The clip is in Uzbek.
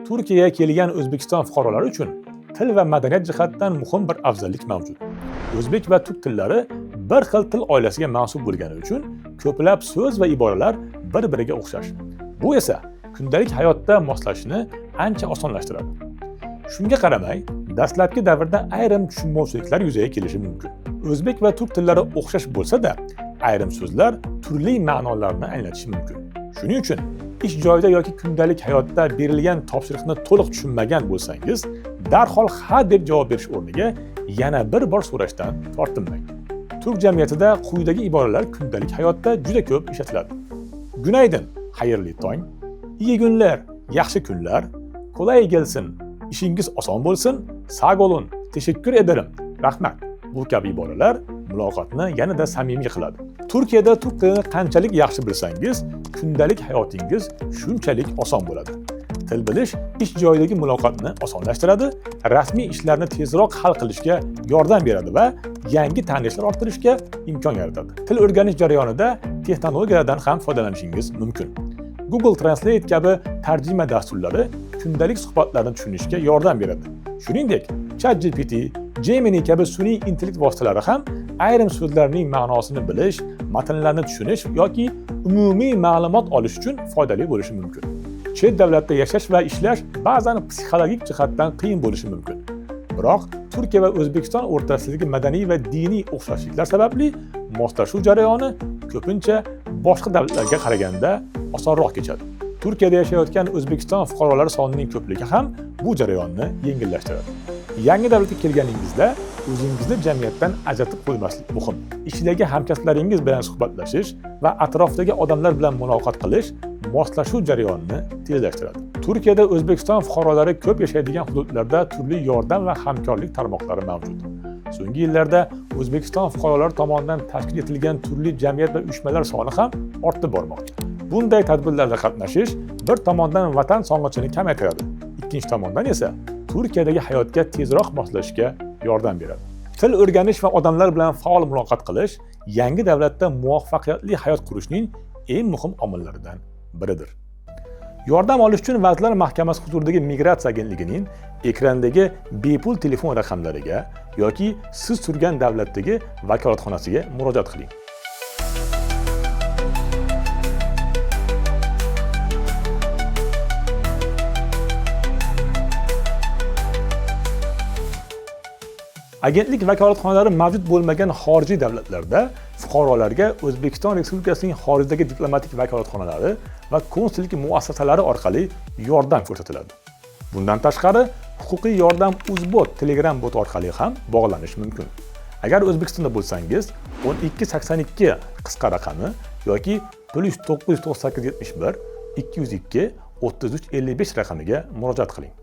Turkiyaga kelgan O'zbekiston fuqarolari uchun til va madaniyat jihatdan muhim bir afzallik mavjud. O'zbek va turk tillari bir xil til oilasiga mansub bo'lgani uchun ko'plab so'z va iboralar bir-biriga o'xshash. Bu esa kundalik hayotda moslashishni ancha osonlashtiradi. Shunga qaramay, dastlabki davrda ayrim tushunmovchiliklar yuzaga kelishi mumkin. O'zbek va turk tillari o'xshash bo'lsa-da, ayrim so'zlar turli ma'nolarni anglatishi mumkin. Shuning uchun ish joyida yoki kundalik hayotda berilgan topshiriqni to'liq tushunmagan bo'lsangiz, darhol ha deb javob berish o'rniga yana bir bor so'rashdan tortinmang. Turk jamiyatida quyidagi iboralar kundalik hayotda juda ko'p ishlatiladi. Günaydın, xayrli tong, iyi günler, yaxshi kunlar, qulay gelsin, ishingiz oson bo'lsin, sog' bo'lin, tashakkur ederim, rahmat. Bu kabi iboralar muloqotni yanada samimiy qiladi. Turkiyada turk tilini qanchalik yaxshi bilsangiz, kundalik hayotingiz shunchalik oson bo'ladi. Til bilish ish joyidagi muloqotni osonlashtiradi, rasmiy ishlarni tezroq hal qilishga yordam beradi va yangi tanishlar orttirishga imkon yaratadi. Til o'rganish jarayonida texnologiyalardan ham foydalanishingiz mumkin. Google Translate kabi tarjima dasturlari kundalik suhbatlarni tushunishga yordam beradi. Shuningdek, ChatGPT, Gemini kabi sun'iy intellekt vositalari ham ayrim so'zlarning ma'nosini bilish, matnlarni tushunish yoki umumiy ma'lumot olish uchun foydali bo'lishi mumkin. Chet davlatda yashash va ishlash ba'zan psixologik jihatdan qiyin bo'lishi mumkin. Biroq Turkiya va O'zbekiston o'rtasidagi madaniy va diniy o'xshashliklar sababli moslashuv jarayoni ko'pincha boshqa davlatlarga qaraganda osonroq kechadi. Turkiyada yashayotgan O'zbekiston fuqarolari sonining ko'pligi ham bu jarayonni yengillashtiradi. Yangi davlatga kelganingizda o'zingizni jamiyatdan ajratib qo'ymaslik muhim. Ishdagi hamkasblaringiz bilan suhbatlashish va atrofdagi odamlar bilan muloqot qilish moslashuv jarayonini tezlashtiradi. Turkiyada O'zbekiston fuqarolari ko'p yashaydigan hududlarda turli yordam va hamkorlik tarmoqlari mavjud. So'nggi yillarda O'zbekiston fuqarolari tomonidan tashkil etilgan turli jamiyat va uyushmalar soni ham ortib bormoqda. Bunday tadbirlarda qatnashish bir tomondan vatan sog'inchini kamaytiradi, ikkinchi tomondan esa Turkiyadagi hayotga tezroq moslashishga yordam beradi. Til o'rganish va odamlar bilan faol muloqot qilish yangi davlatda muvaffaqiyatli hayot qurishning eng muhim omillaridan biridir. Yordam olish uchun Vazirlar Mahkamasi huzuridagi Migratsiya agentligining ekrandagi bepul telefon raqamlariga yoki siz turgan davlatdagi vakolatxonasiga murojaat qiling. Agentlik vakolatxonalari mavjud bo'lmagan xorijiy davlatlarda fuqarolarga O'zbekiston Respublikasining xorijdagi diplomatik vakolatxonalari va konsullik muassasalari orqali yordam ko'rsatiladi. Bundan tashqari, huquqiy yordam Uzbot Telegram bot orqali ham bog'lanish mumkin. Agar O'zbekistonda bo'lsangiz, 1282 qisqa raqami yoki +99871 202 3355 raqamiga murojaat qiling.